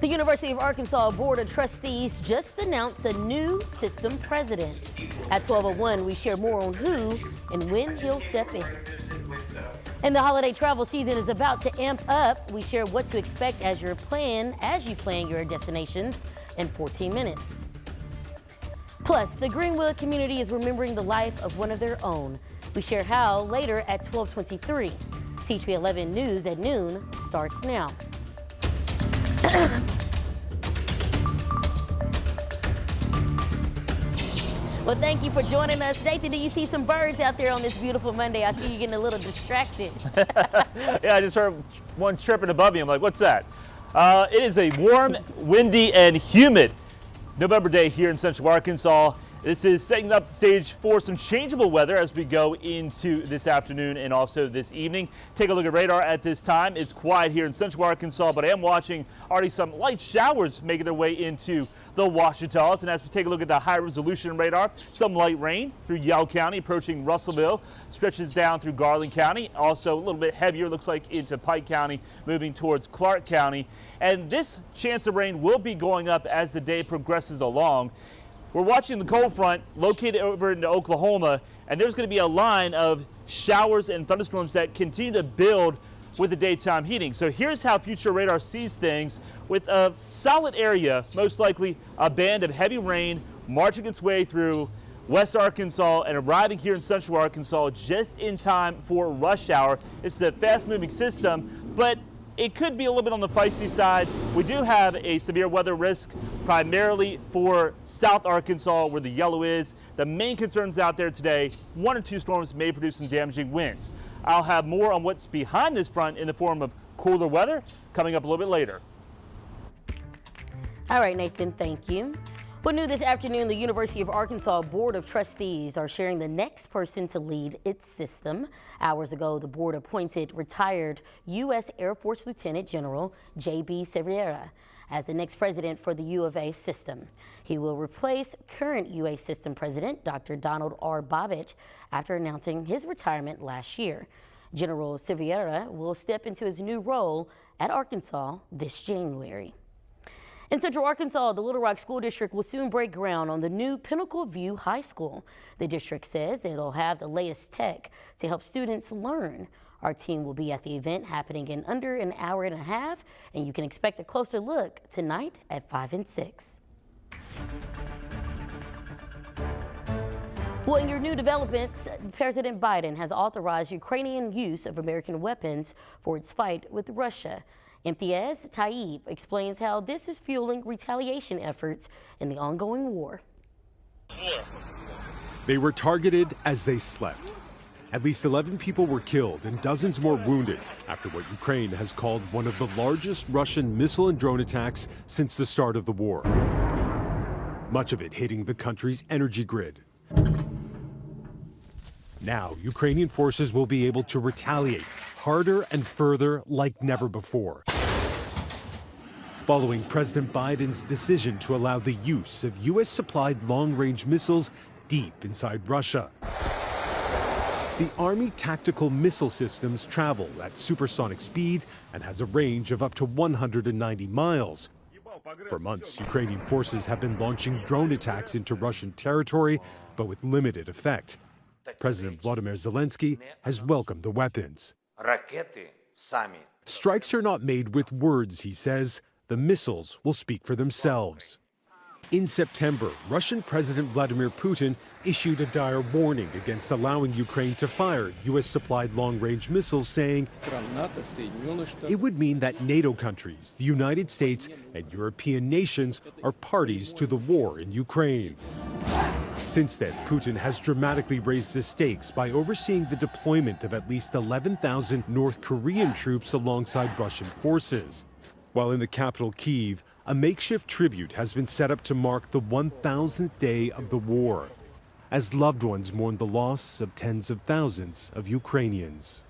The University of Arkansas Board of Trustees just announced a new system president. At 12:01, we share more on who and when he'll step in. And the holiday travel season is about to amp up. We share what to expect as you plan your destinations in 14 minutes. Plus, the Greenwood community is remembering the life of one of their own. We share how later at 12:23. Teach Me 11 News at noon starts now. Well, thank you for joining us. Nathan, do you see some birds out there on this beautiful Monday? I see you getting a little distracted. Yeah, I just heard one chirping above me. I'm like, what's that? It is a warm, windy, and humid November day here in Central Arkansas. This is setting up the stage for some changeable weather as we go into this afternoon and also this evening. Take a look at radar at this time. It's quiet here in Central Arkansas, but I am watching already some light showers making their way into the Ouachitas. And as we take a look at the high resolution radar, some light rain through Yell County approaching Russellville, stretches down through Garland County. Also a little bit heavier, looks like into Pike County, moving towards Clark County. And this chance of rain will be going up as the day progresses along. We're watching the cold front located over into Oklahoma, and there's going to be a line of showers and thunderstorms that continue to build with the daytime heating. So here's how future radar sees things with a solid area, most likely a band of heavy rain marching its way through West Arkansas and arriving here in Central Arkansas just in time for rush hour. This is a fast-moving system, but it could be a little bit on the feisty side. We do have a severe weather risk primarily for South Arkansas where the yellow is. The main concerns out there today, 1 or 2 storms may produce some damaging winds. I'll have more on what's behind this front in the form of cooler weather coming up a little bit later. All right, Nathan, thank you. Well, new this afternoon, the University of Arkansas Board of Trustees are sharing the next person to lead its system. Hours ago, the board appointed retired U.S. Air Force Lieutenant General J.B. Severiera as the next president for the U of A system. He will replace current UA system president Dr. Donald R. Babich after announcing his retirement last year. General Severiera will step into his new role at Arkansas this January. In Central Arkansas, the Little Rock School District will soon break ground on the new Pinnacle View High School. The district says it'll have the latest tech to help students learn. Our team will be at the event happening in under an hour and a half, and you can expect a closer look tonight at 5 and 6. Well, in your new developments, President Biden has authorized Ukrainian use of American weapons for its fight with Russia. Imtiaz Taib explains how this is fueling retaliation efforts in the ongoing war. They were targeted as they slept. At least 11 people were killed and dozens more wounded after what Ukraine has called one of the largest Russian missile and drone attacks since the start of the war. Much of it hitting the country's energy grid. Now, Ukrainian forces will be able to retaliate harder and further like never before, following President Biden's decision to allow the use of U.S.-supplied long-range missiles deep inside Russia. The Army tactical missile systems travel at supersonic speed and has a range of up to 190 miles. For months, Ukrainian forces have been launching drone attacks into Russian territory, but with limited effect. President Vladimir Zelensky has welcomed the weapons. Strikes are not made with words, he says. The missiles will speak for themselves. In September, Russian President Vladimir Putin issued a dire warning against allowing Ukraine to fire U.S.-supplied long-range missiles, saying it would mean that NATO countries, the United States, and European nations are parties to the war in Ukraine. Since then, Putin has dramatically raised the stakes by overseeing the deployment of at least 11,000 North Korean troops alongside Russian forces. While in the capital, Kyiv, a makeshift tribute has been set up to mark the 1,000th day of the war, as loved ones mourn the loss of tens of thousands of Ukrainians.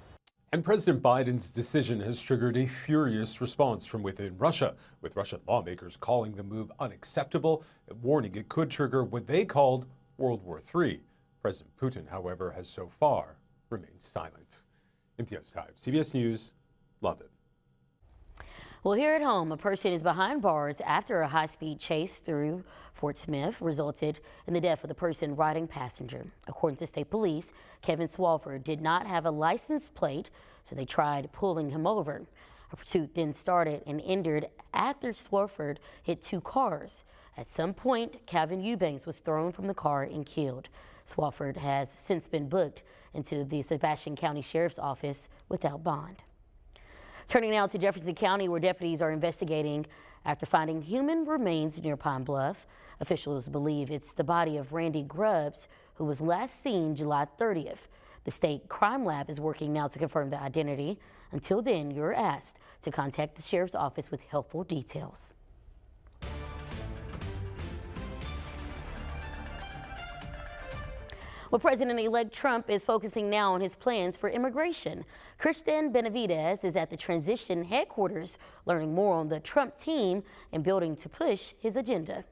And President Biden's decision has triggered a furious response from within Russia, with Russian lawmakers calling the move unacceptable and warning it could trigger what they called World War III. President Putin, however, has so far remained silent. Imtiaz Taib, CBS News, London. Well, here at home, a person is behind bars after a high-speed chase through Fort Smith resulted in the death of the person riding passenger. According to state police, Kevin Swafford did not have a license plate, so they tried pulling him over. A pursuit then started and ended after Swafford hit two cars. At some point, Calvin Eubanks was thrown from the car and killed. Swafford has since been booked into the Sebastian County Sheriff's Office without bond. Turning now to Jefferson County, where deputies are investigating after finding human remains near Pine Bluff. Officials believe it's the body of Randy Grubbs, who was last seen July 30th. The state crime lab is working now to confirm the identity. Until then, you're asked to contact the sheriff's office with helpful details. Well, President-elect Trump is focusing now on his plans for immigration. Christian Benavidez is at the transition headquarters, learning more on the Trump team and building to push his agenda.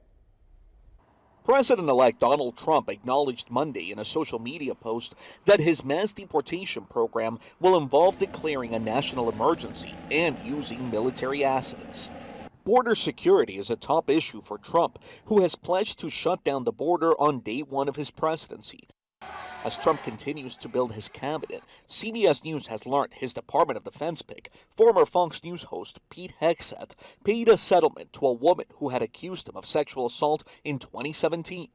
President-elect Donald Trump acknowledged Monday in a social media post that his mass deportation program will involve declaring a national emergency and using military assets. Border security is a top issue for Trump, who has pledged to shut down the border on day one of his presidency. As Trump continues to build his cabinet, CBS News has learned his Department of Defense pick, former Fox News host Pete Hegseth, paid a settlement to a woman who had accused him of sexual assault in 2017.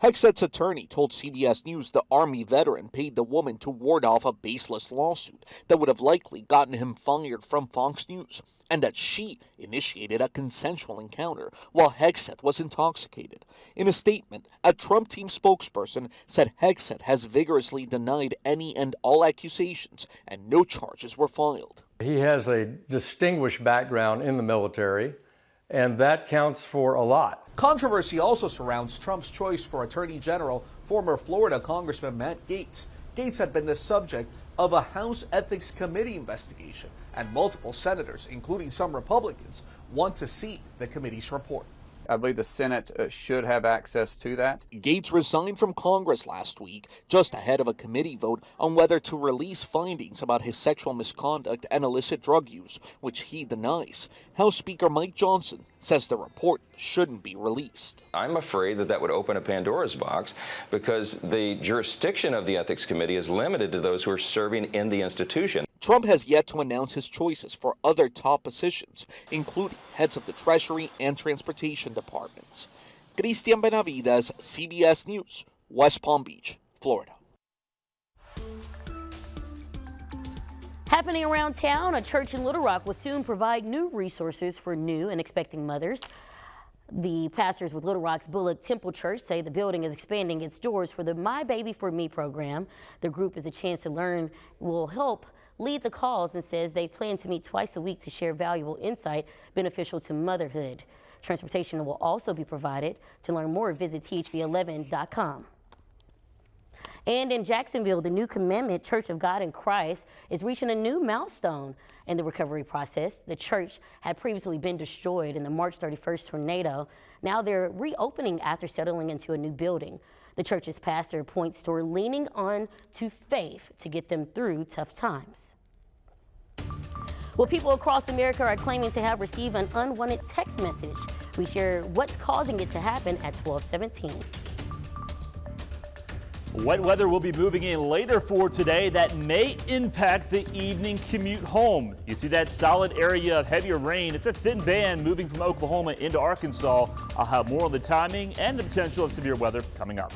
Hegseth's attorney told CBS News the Army veteran paid the woman to ward off a baseless lawsuit that would have likely gotten him fired from Fox News, and that she initiated a consensual encounter while Hegseth was intoxicated. In a statement, a Trump team spokesperson said Hegseth has vigorously denied any and all accusations and no charges were filed. He has a distinguished background in the military, and that counts for a lot. Controversy also surrounds Trump's choice for Attorney General, former Florida Congressman Matt Gaetz. Gaetz had been the subject of a House Ethics Committee investigation, and multiple senators, including some Republicans, want to see the committee's report. I believe the Senate should have access to that. Gaetz resigned from Congress last week, just ahead of a committee vote on whether to release findings about his sexual misconduct and illicit drug use, which he denies. House Speaker Mike Johnson says the report shouldn't be released. I'm afraid that that would open a Pandora's box because the jurisdiction of the Ethics Committee is limited to those who are serving in the institution. Trump has yet to announce his choices for other top positions, including heads of the Treasury and Transportation Departments. Christian Benavidez, CBS News, West Palm Beach, Florida. Happening around town, a church in Little Rock will soon provide new resources for new and expecting mothers. The pastors with Little Rock's Bullock Temple Church say the building is expanding its doors for the My Baby for Me program. The group is a chance to learn, will help lead the cause, and says they plan to meet twice a week to share valuable insight beneficial to motherhood. Transportation will also be provided. To learn more, visit thv11.com. And in Jacksonville, the New Commandment Church of God in Christ is reaching a new milestone in the recovery process. The church had previously been destroyed in the March 31st tornado. Now they're reopening after settling into a new building. The church's pastor points toward leaning on to faith to get them through tough times. Well, people across America are claiming to have received an unwanted text message. We share what's causing it to happen at 12:17. Wet weather will be moving in later for today that may impact the evening commute home. You see that solid area of heavier rain. It's a thin band moving from Oklahoma into Arkansas. I'll have more on the timing and the potential of severe weather coming up.